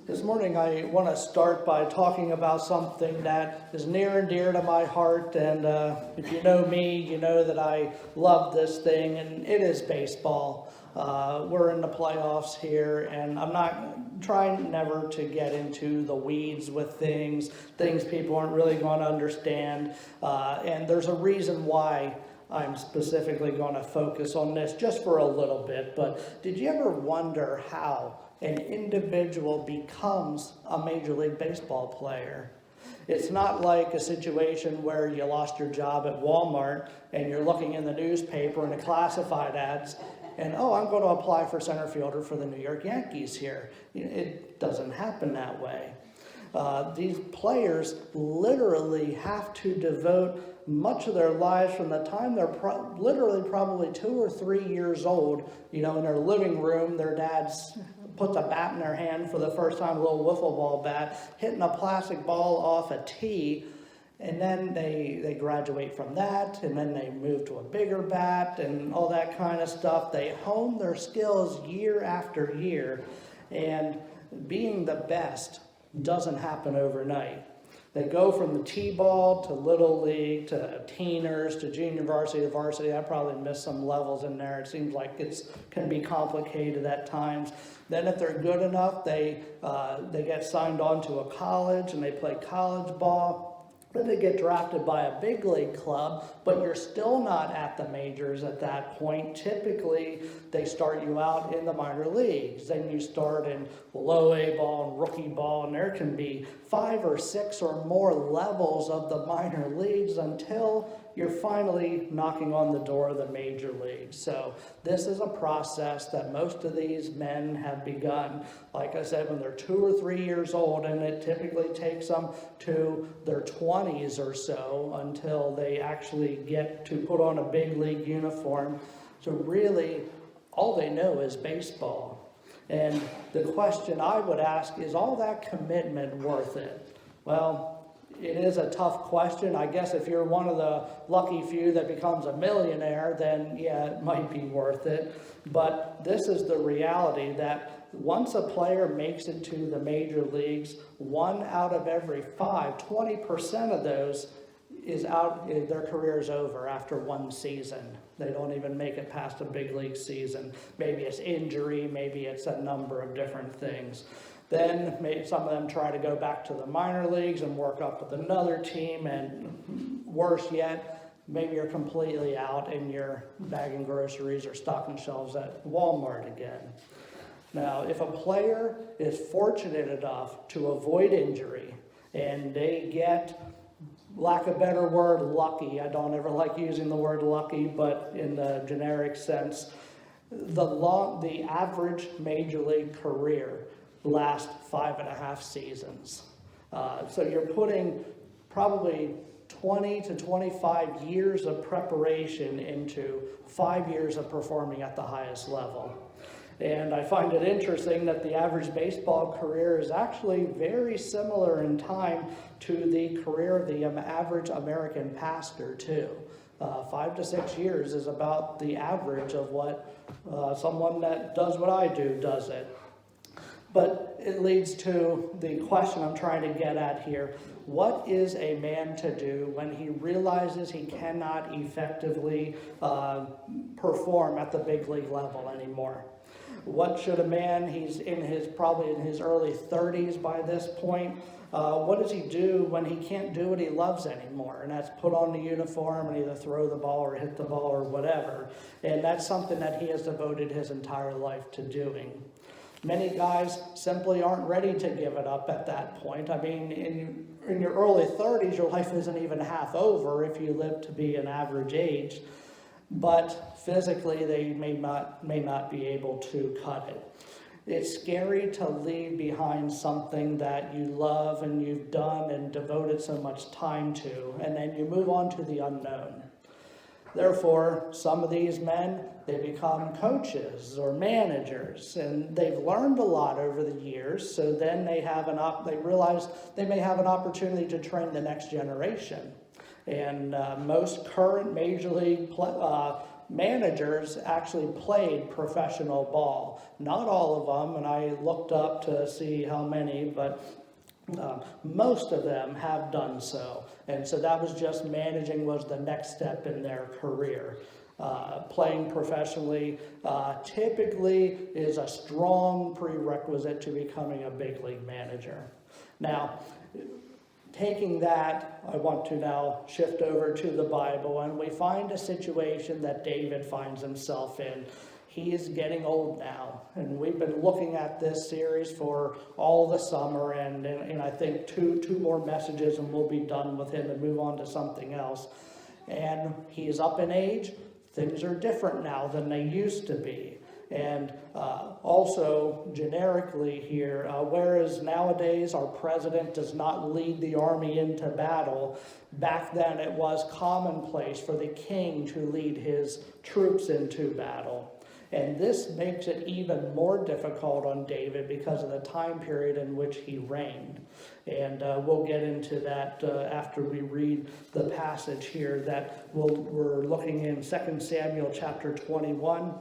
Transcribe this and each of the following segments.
This morning I want to start by talking about something that is near and dear to my heart, and if you know me, you know that I love this thing, and it is baseball. We're in the playoffs here, and I'm not trying never to get into the weeds with things people aren't really going to understand, and there's a reason why I'm specifically going to focus on this just for a little bit. But did you ever wonder how an individual becomes a Major League Baseball player? It's not like a situation where you lost your job at Walmart and you're looking in the newspaper and the classified ads and, oh, I'm going to apply for center fielder for the New York Yankees here. It doesn't happen that way. These players literally have to devote much of their lives from the time they're literally probably 2 or 3 years old, in their living room. Their dads put the bat in their hand for the first time, a little wiffle ball bat, hitting a plastic ball off a tee, and then they graduate from that, and then they move to a bigger bat and all that kind of stuff. They hone their skills year after year, and being the best doesn't happen overnight. They go from the T-ball to Little League to teeners to junior varsity to varsity. I probably missed some levels in there. It seems like it can be complicated at times. Then if they're good enough, they get signed on to a college and they play college ball. Then they get drafted by a big league club, but you're still not at the majors at that point. Typically, they start you out in the minor leagues. Then you start in low A ball and rookie ball, and there can be 5 or 6 or more levels of the minor leagues until you're finally knocking on the door of the major leagues. So this is a process that most of these men have begun, like I said, when they're 2 or 3 years old, and it typically takes them to their 20s or so until they actually get to put on a big league uniform. So really, all they know is baseball. And the question I would ask is, all that commitment worth it? Well, it is a tough question. I guess if you're one of the lucky few that becomes a millionaire, then yeah, it might be worth it. But this is the reality that once a player makes it to the major leagues, 1 out of every 5, 20% of those is out, their career is over after 1 season. They don't even make it past a big league season. Maybe it's injury, maybe it's a number of different things. Then maybe some of them try to go back to the minor leagues and work up with another team, and worse yet, maybe you're completely out and you're bagging groceries or stocking shelves at Walmart again. Now, if a player is fortunate enough to avoid injury and they get, lack of a better word, lucky — I don't ever like using the word lucky, but in the generic sense, the average major league career last 5.5 seasons. So you're putting probably 20 to 25 years of preparation into 5 years of performing at the highest level. And I find it interesting that the average baseball career is actually very similar in time to the career of the average American pastor too. 5 to 6 years is about the average of what someone that does what I do does it. But it leads to the question I'm trying to get at here. What is a man to do when he realizes he cannot effectively perform at the big league level anymore? What should a man — he's probably in his early 30s by this point — what does he do when he can't do what he loves anymore? And that's put on the uniform and either throw the ball or hit the ball or whatever. And that's something that he has devoted his entire life to doing. Many guys simply aren't ready to give it up at that point. I mean, in your early 30s, your life isn't even half over if you live to be an average age. But physically, they may not be able to cut it. It's scary to leave behind something that you love and you've done and devoted so much time to, and then you move on to the unknown. Therefore, some of these men, they become coaches or managers, and they've learned a lot over the years. So then they realize they may have an opportunity to train the next generation. And most current major league managers actually played professional ball. Not all of them, and I looked up to see how many, but most of them have done so. And so that was just managing was the next step in their career. Playing professionally typically is a strong prerequisite to becoming a big league manager. Now, taking that, I want to now shift over to the Bible, and we find a situation that David finds himself in. He is getting old now, and we've been looking at this series for all the summer, and I think two more messages and we'll be done with him and move on to something else. And he is up in age. Things are different now than they used to be. And also generically here, whereas nowadays our president does not lead the army into battle, back then it was commonplace for the king to lead his troops into battle. And this makes it even more difficult on David because of the time period in which he reigned. And we'll get into that after we read the passage here that we're looking in 2 Samuel chapter 21.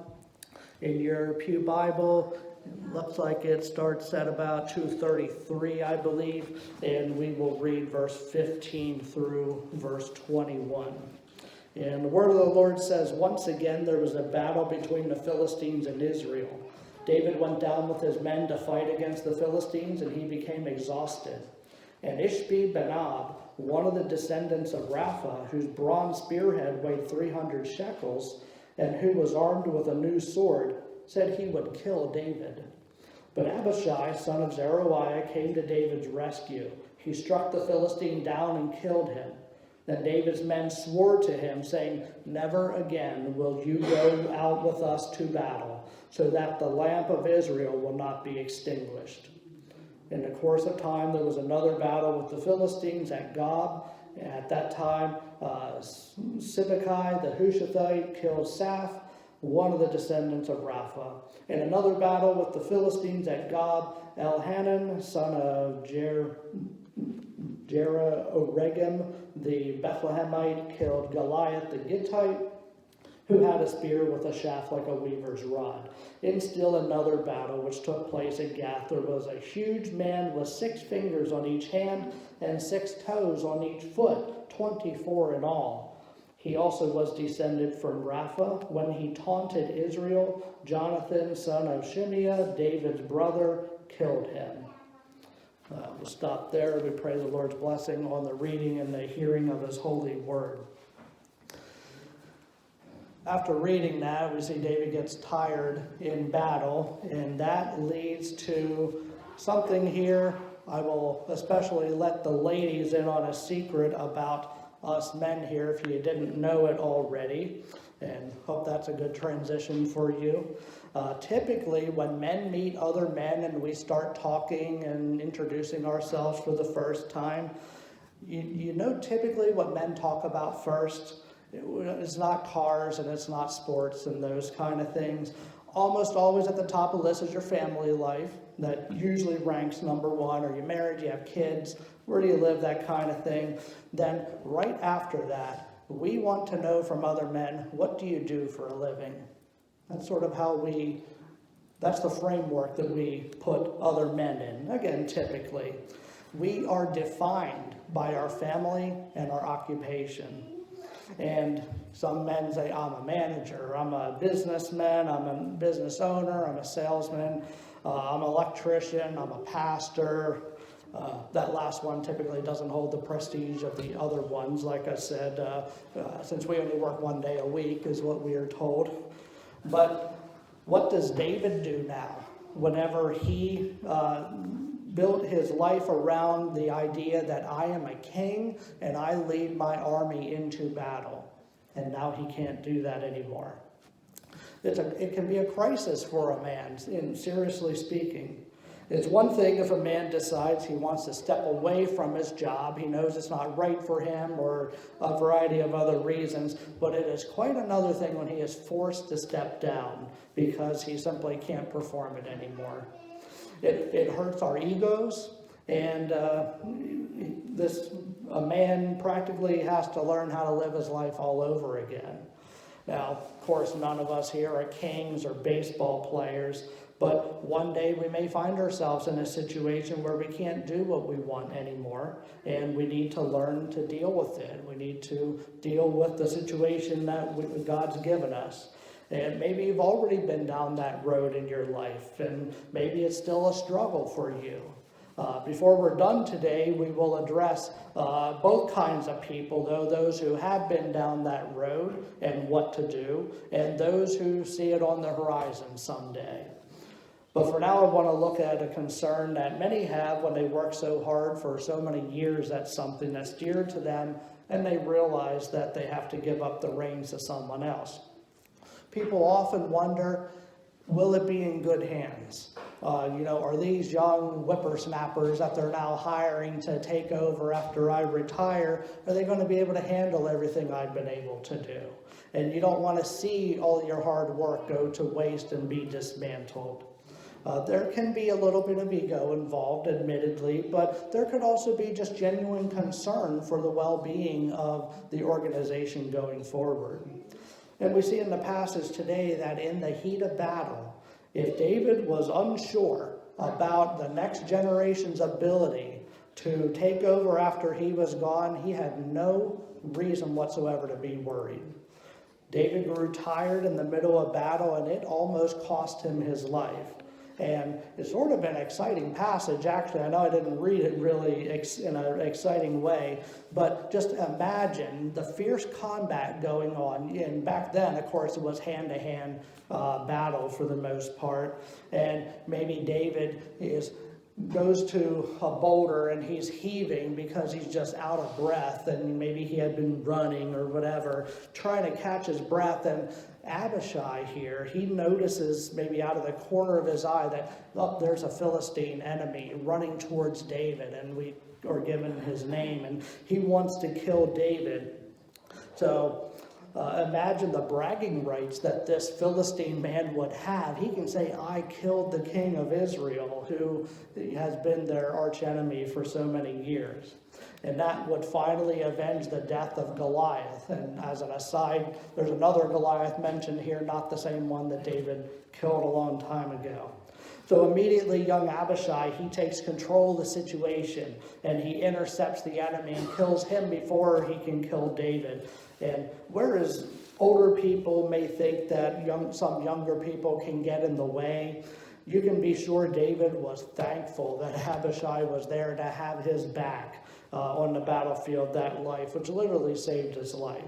In your Pew Bible, it looks like it starts at about 233, I believe, and we will read verse 15 through verse 21. And the word of the Lord says, "Once again there was a battle between the Philistines and Israel. David went down with his men to fight against the Philistines, and he became exhausted. And Ishbi-Benob, one of the descendants of Rapha, whose bronze spearhead weighed 300 shekels, and who was armed with a new sword, said he would kill David. But Abishai, son of Zeruiah, came to David's rescue. He struck the Philistine down and killed him. Then David's men swore to him, saying, 'Never again will you go out with us to battle, so that the lamp of Israel will not be extinguished.' In the course of time, there was another battle with the Philistines at Gob. At that time, Sibbecai the Hushathite killed Saph, one of the descendants of Rapha. In another battle with the Philistines at Gob, Elhanan, son of Jeroregem the Bethlehemite, killed Goliath the Gittite, who had a spear with a shaft like a weaver's rod. In still another battle which took place at Gath, there was a huge man with 6 fingers on each hand and 6 toes on each foot, 24 in all. He also was descended from Rapha. When he taunted Israel, Jonathan, son of Shimeah, David's brother, killed him." We'll stop there. We pray the Lord's blessing on the reading and the hearing of his holy word. After reading that, we see David gets tired in battle, and that leads to something here. I will especially let the ladies in on a secret about us men here, if you didn't know it already, and hope that's a good transition for you. Typically, when men meet other men and we start talking and introducing ourselves for the first time, you know typically what men talk about first. It's not cars and it's not sports and those kind of things. Almost always at the top of the list is your family life. That usually ranks number 1. Are you married? Do you have kids? Where do you live? That kind of thing. Then right after that, we want to know from other men, what do you do for a living? That's sort of that's the framework that we put other men in. Again, typically, we are defined by our family and our occupation. And some men say, I'm a manager, I'm a businessman, I'm a business owner, I'm a salesman, I'm an electrician, I'm a pastor. That last one typically doesn't hold the prestige of the other ones. Like I said, since we only work 1 day a week is what we are told. But what does David do now? Whenever he built his life around the idea that I am a king and I lead my army into battle. And now he can't do that anymore. It can be a crisis for a man, seriously speaking. It's one thing if a man decides he wants to step away from his job, he knows it's not right for him or a variety of other reasons, but it is quite another thing when he is forced to step down because he simply can't perform it anymore. It hurts our egos, and a man practically has to learn how to live his life all over again. Now, of course, none of us here are kings or baseball players, but one day we may find ourselves in a situation where we can't do what we want anymore, and we need to learn to deal with it. We need to deal with the situation that God's given us. And maybe you've already been down that road in your life, and maybe it's still a struggle for you. Before we're done today, we will address both kinds of people, though, those who have been down that road and what to do, and those who see it on the horizon someday. But for now, I want to look at a concern that many have when they work so hard for so many years at something that's dear to them, and they realize that they have to give up the reins to someone else. People often wonder, will it be in good hands? Are these young whippersnappers that they're now hiring to take over after I retire, are they going to be able to handle everything I've been able to do? And you don't want to see all your hard work go to waste and be dismantled. There can be a little bit of ego involved, admittedly, but there could also be just genuine concern for the well-being of the organization going forward. And we see in the passage today that in the heat of battle, if David was unsure about the next generation's ability to take over after he was gone, he had no reason whatsoever to be worried. David grew tired in the middle of battle, and it almost cost him his life. And it's sort of an exciting passage, actually. I know I didn't read it really in an exciting way, but just imagine the fierce combat going on. And back then, of course, it was hand-to-hand battle for the most part. And maybe David goes to a boulder and he's heaving because he's just out of breath, and maybe he had been running or whatever, trying to catch his breath. And Abishai here, he notices maybe out of the corner of his eye that, there's a Philistine enemy running towards David, and we are given his name, and he wants to kill David. So imagine the bragging rights that this Philistine man would have. He can say, I killed the king of Israel, who has been their archenemy for so many years. And that would finally avenge the death of Goliath. And as an aside, there's another Goliath mentioned here, not the same one that David killed a long time ago. So immediately, young Abishai, he takes control of the situation, and he intercepts the enemy and kills him before he can kill David. And whereas older people may think that some younger people can get in the way, you can be sure David was thankful that Abishai was there to have his back on the battlefield that life, which literally saved his life.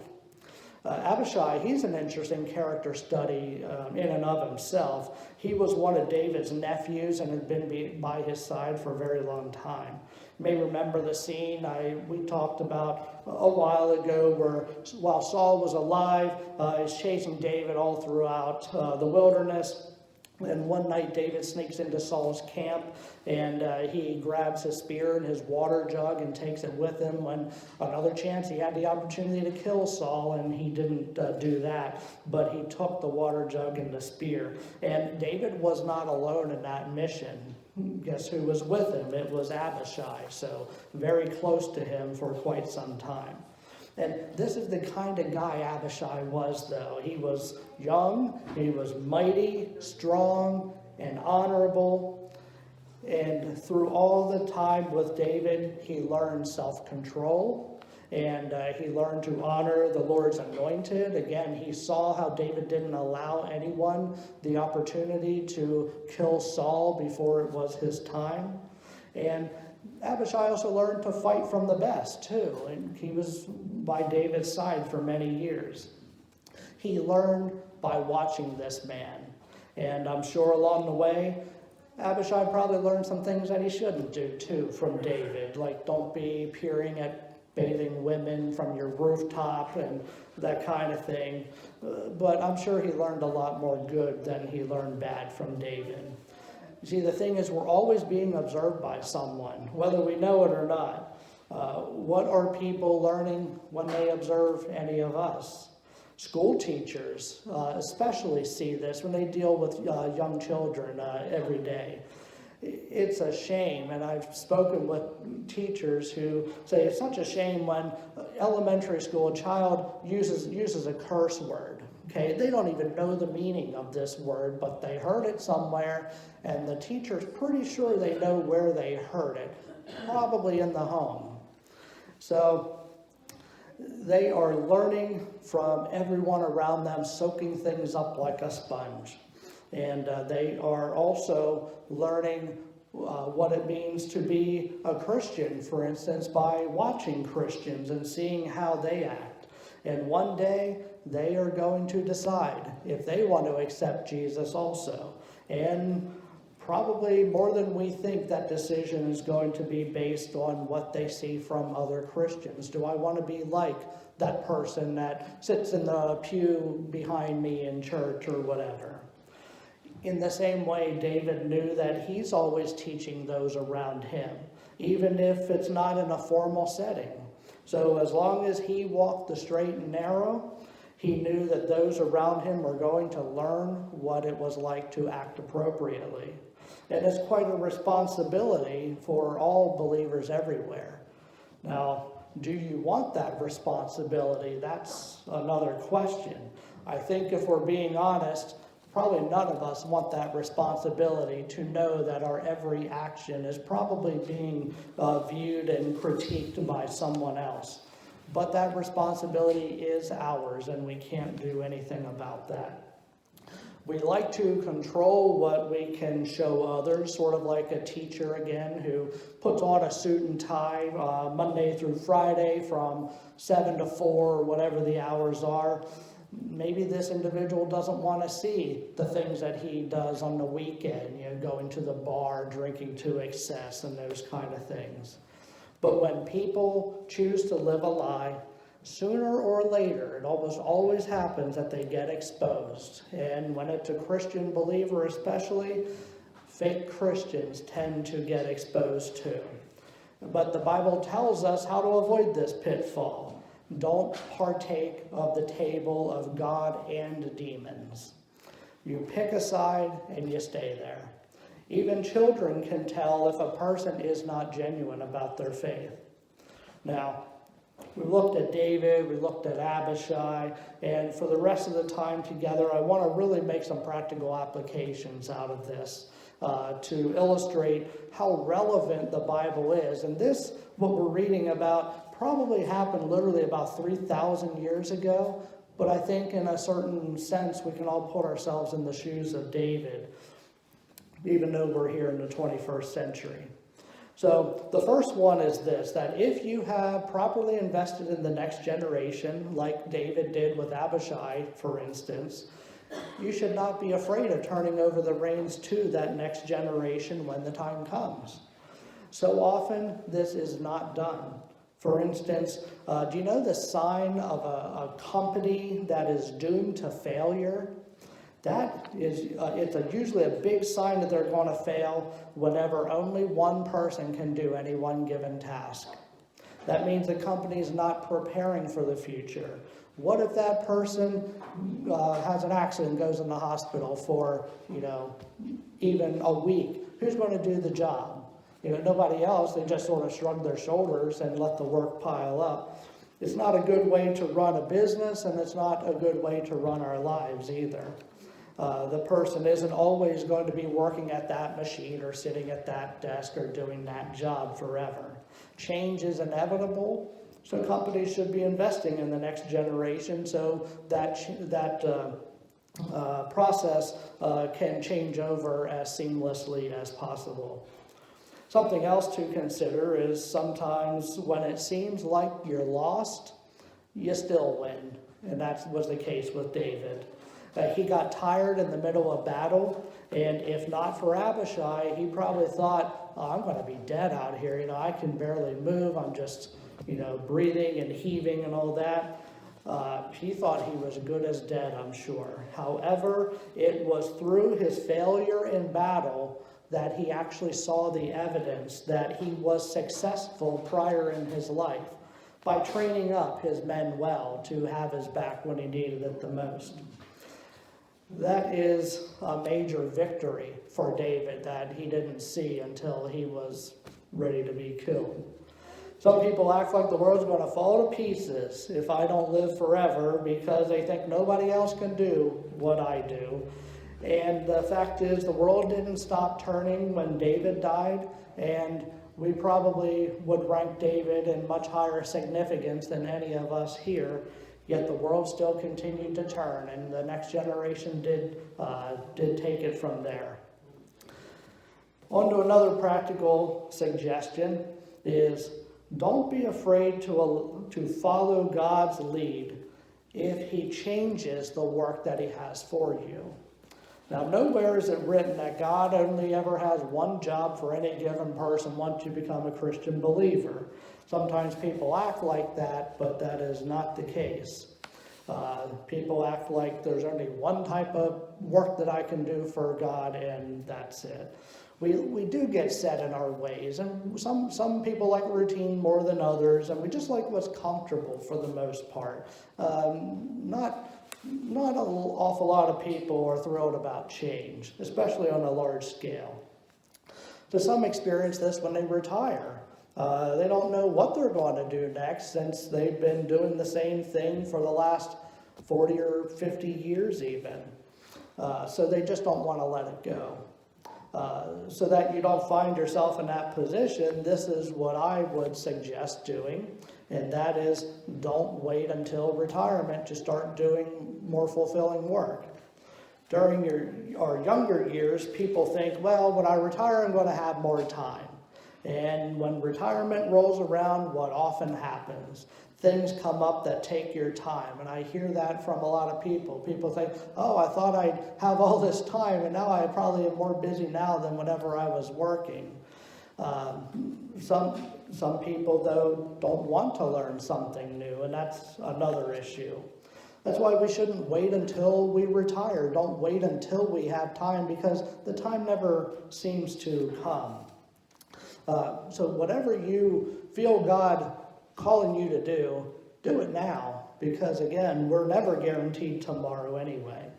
Abishai, he's an interesting character study in and of himself. He was one of David's nephews and had been by his side for a very long time. You may remember the scene we talked about a while ago where while Saul was alive, he's chasing David all throughout the wilderness. And one night David sneaks into Saul's camp, and he grabs his spear and his water jug and takes it with him. When another chance he had the opportunity to kill Saul, and he didn't do that, but he took the water jug and the spear. And David was not alone in that mission. Guess who was with him? It was Abishai, so very close to him for quite some time. And this is the kind of guy Abishai was, though. He was young, he was mighty, strong, and honorable. And through all the time with David, he learned self-control, and he learned to honor the Lord's anointed. Again, he saw how David didn't allow anyone the opportunity to kill Saul before it was his time. And Abishai also learned to fight from the best, too, and he was by David's side for many years. He learned by watching this man, and I'm sure along the way, Abishai probably learned some things that he shouldn't do, too, from David, like don't be peering at bathing women from your rooftop and that kind of thing, but I'm sure he learned a lot more good than he learned bad from David. You see, the thing is, we're always being observed by someone, whether we know it or not. What are people learning when they observe any of us? School teachers especially see this when they deal with young children every day. It's a shame, and I've spoken with teachers who say it's such a shame when elementary school a child uses a curse word. Okay, they don't even know the meaning of this word, but they heard it somewhere, and the teacher's pretty sure they know where they heard it, probably in the home. So they are learning from everyone around them, soaking things up like a sponge. And they are also learning what it means to be a Christian, for instance, by watching Christians and seeing how they act. And one day, they are going to decide if they want to accept Jesus also. And probably more than we think, that decision is going to be based on what they see from other Christians. Do I want to be like that person that sits in the pew behind me in church or whatever? In the same way, David knew that he's always teaching those around him, even if it's not in a formal setting. So as long as he walked the straight and narrow, he knew that those around him were going to learn what it was like to act appropriately. And it's quite a responsibility for all believers everywhere. Now, do you want that responsibility? That's another question. I think if we're being honest, probably none of us want that responsibility to know that our every action is probably being viewed and critiqued by someone else. But that responsibility is ours, and we can't do anything about that. We like to control what we can show others, sort of like a teacher, again, who puts on a suit and tie Monday through Friday from 7 to 4 or whatever the hours are. Maybe this individual doesn't want to see the things that he does on the weekend, going to the bar, drinking to excess, and those kind of things. But when people choose to live a lie, sooner or later, it almost always happens that they get exposed. And when it's a Christian believer especially, fake Christians tend to get exposed too. But the Bible tells us how to avoid this pitfall. Don't partake of the table of God and demons. You pick a side and you stay there. Even children can tell if a person is not genuine about their faith. Now, we looked at David, we looked at Abishai, and for the rest of the time together, I want to really make some practical applications out of this to illustrate how relevant the Bible is. And this, what we're reading about, probably happened literally about 3,000 years ago, but I think in a certain sense we can all put ourselves in the shoes of David, even though we're here in the 21st century. So the first one is this, that if you have properly invested in the next generation, like David did with Abishai, for instance, you should not be afraid of turning over the reins to that next generation when the time comes. So often this is not done. For instance, do you know the sign of a company that is doomed to failure? That is, it's usually a big sign that they're going to fail whenever only one person can do any one given task. That means the company is not preparing for the future. What if that person has an accident, goes in the hospital for, even a week? Who's going to do the job? Nobody else. They just sort of shrug their shoulders and let the work pile up. It's not a good way to run a business, and it's not a good way to run our lives either. The person isn't always going to be working at that machine or sitting at that desk or doing that job forever. Change is inevitable, so companies should be investing in the next generation so that process can change over as seamlessly as possible. Something else to consider is sometimes when it seems like you're lost, you still win. And that was the case with David. He got tired in the middle of battle, and if not for Abishai, he probably thought, I'm going to be dead out here. I can barely move. I'm just, breathing and heaving and all that. He thought he was good as dead, I'm sure. However, it was through his failure in battle that he actually saw the evidence that he was successful prior in his life by training up his men well to have his back when he needed it the most. That is a major victory for David that he didn't see until he was ready to be killed. Some people act like the world's going to fall to pieces if I don't live forever because they think nobody else can do what I do. And the fact is, the world didn't stop turning when David died, and we probably would rank David in much higher significance than any of us here. Yet the world still continued to turn, and the next generation did take it from there. On to another practical suggestion is don't be afraid to follow God's lead if he changes the work that he has for you. Now, nowhere is it written that God only ever has one job for any given person once you become a Christian believer. Sometimes people act like that, but that is not the case. People act like there's only one type of work that I can do for God, and that's it. We do get set in our ways, and some people like routine more than others, and we just like what's comfortable for the most part. Not an awful lot of people are thrilled about change, especially on a large scale. So some experience this when they retire. They don't know what they're going to do next since they've been doing the same thing for the last 40 or 50 years even. So they just don't want to let it go. So that you don't find yourself in that position, this is what I would suggest doing, and that is don't wait until retirement to start doing more fulfilling work. During our younger years, people think, well, when I retire, I'm going to have more time. And when retirement rolls around, what often happens? Things come up that take your time. And I hear that from a lot of people. People think, oh, I thought I'd have all this time, and now I probably am more busy now than whenever I was working. Some people, though, don't want to learn something new, and that's another issue. That's why we shouldn't wait until we retire. Don't wait until we have time, because the time never seems to come. So whatever you feel God calling you to do it now, because again, we're never guaranteed tomorrow anyway.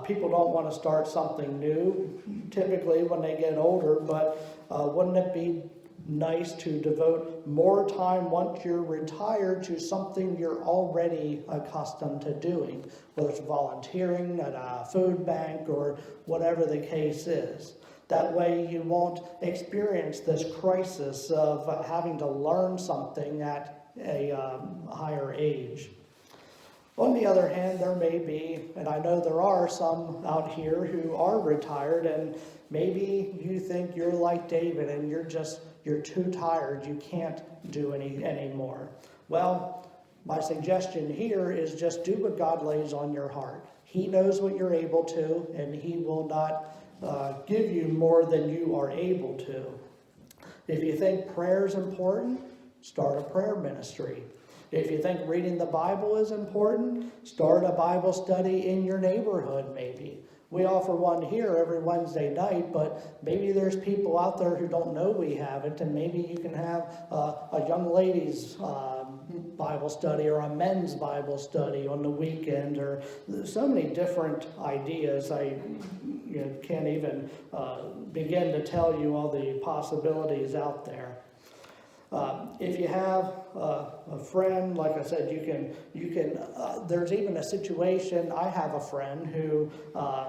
People don't want to start something new, typically when they get older, but wouldn't it be nice to devote more time once you're retired to something you're already accustomed to doing, whether it's volunteering at a food bank or whatever the case is. That way you won't experience this crisis of having to learn something at a higher age. On the other hand, there may be, and I know there are some out here who are retired, and maybe you think you're like David and you're too tired, you can't do any more. Well, my suggestion here is just do what God lays on your heart. He knows what you're able to, and he will not give you more than you are able to. If you think prayer is important, start a prayer ministry. If you think reading the Bible is important, start a Bible study in your neighborhood maybe. We offer one here every Wednesday night, but maybe there's people out there who don't know we have it, and maybe you can have a young ladies' Bible study or a men's Bible study on the weekend, or so many different ideas. I can't even begin to tell you all the possibilities out there. If you have a friend, like I said, you can. There's even a situation. I have a friend who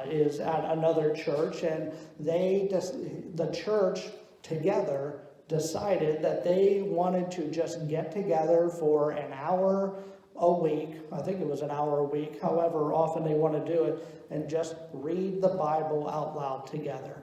is at another church, and the church together decided that they wanted to just get together for an hour a week. I think it was an hour a week, however often they want to do it, and just read the Bible out loud together.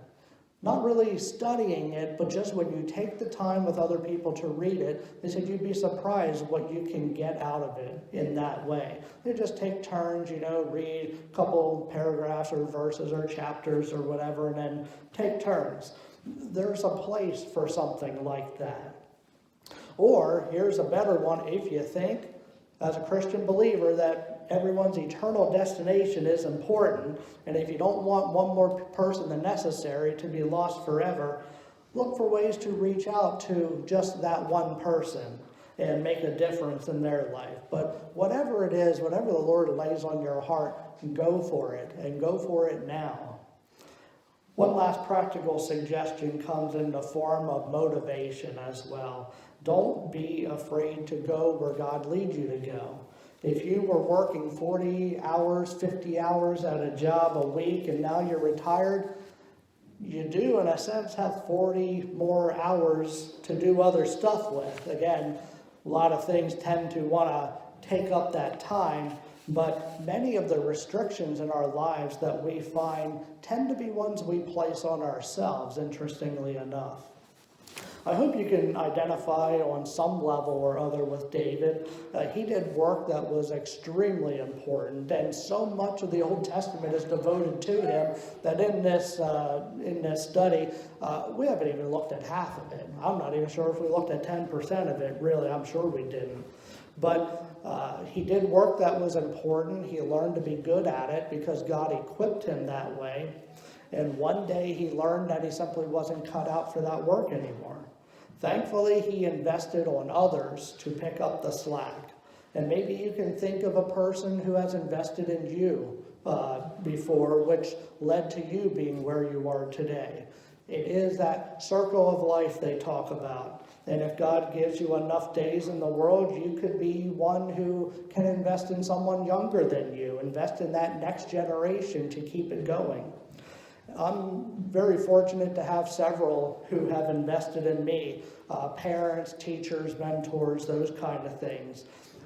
Not really studying it, but just when you take the time with other people to read it, they said you'd be surprised what you can get out of it in that way. They just take turns, read a couple paragraphs or verses or chapters or whatever, and then take turns. There's a place for something like that. Or, here's a better one, if you think, as a Christian believer, that everyone's eternal destination is important, and if you don't want one more person than necessary to be lost forever, look for ways to reach out to just that one person and make a difference in their life. But whatever it is, whatever the Lord lays on your heart, go for it, and go for it now. One last practical suggestion comes in the form of motivation as well. Don't be afraid to go where God leads you to go. If you were working 40 hours, 50 hours at a job a week and now you're retired, you do, in a sense, have 40 more hours to do other stuff with. Again, a lot of things tend to want to take up that time, but many of the restrictions in our lives that we find tend to be ones we place on ourselves, interestingly enough. I hope you can identify on some level or other with David. He did work that was extremely important, and so much of the Old Testament is devoted to him that in this study, we haven't even looked at half of it. I'm not even sure if we looked at 10% of it, really. I'm sure we didn't. But he did work that was important. He learned to be good at it because God equipped him that way. And one day he learned that he simply wasn't cut out for that work anymore. Thankfully, he invested on others to pick up the slack. And maybe you can think of a person who has invested in you before, which led to you being where you are today. It is that circle of life they talk about. And if God gives you enough days in the world, you could be one who can invest in someone younger than you, invest in that next generation to keep it going. I'm very fortunate to have several who have invested in me, parents, teachers, mentors, those kind of things.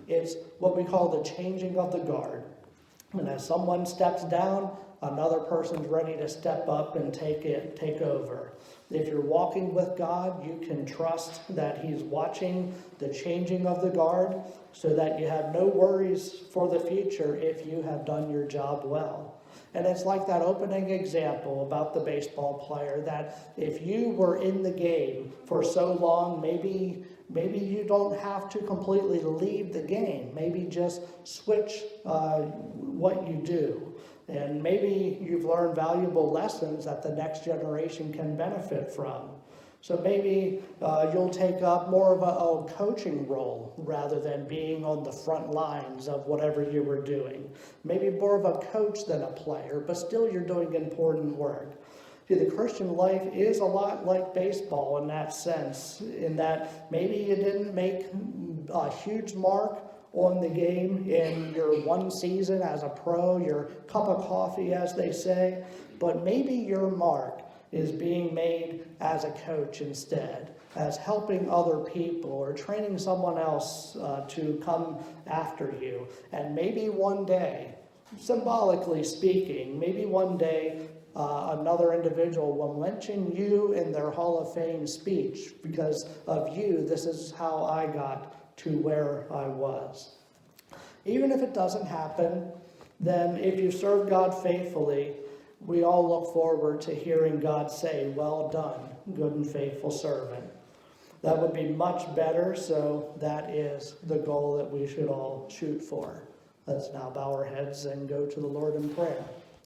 It's what we call the changing of the guard. And as someone steps down, another person's ready to step up and take over. If you're walking with God, you can trust that He's watching the changing of the guard so that you have no worries for the future if you have done your job well. And it's like that opening example about the baseball player, that if you were in the game for so long, maybe you don't have to completely leave the game. Maybe just switch what you do. And maybe you've learned valuable lessons that the next generation can benefit from. So maybe you'll take up more of a coaching role rather than being on the front lines of whatever you were doing. Maybe more of a coach than a player, but still you're doing important work. See, the Christian life is a lot like baseball in that sense, in that maybe you didn't make a huge mark on the game in your one season as a pro, your cup of coffee, as they say, but maybe your mark is being made as a coach instead, as helping other people or training someone else to come after you. And maybe one day, symbolically speaking, maybe one day another individual will mention you in their Hall of Fame speech. Because of you, this is how I got to where I was. Even if it doesn't happen, then if you serve God faithfully, we all look forward to hearing God say, "Well done, good and faithful servant." That would be much better, so that is the goal that we should all shoot for. Let's now bow our heads and go to the Lord in prayer.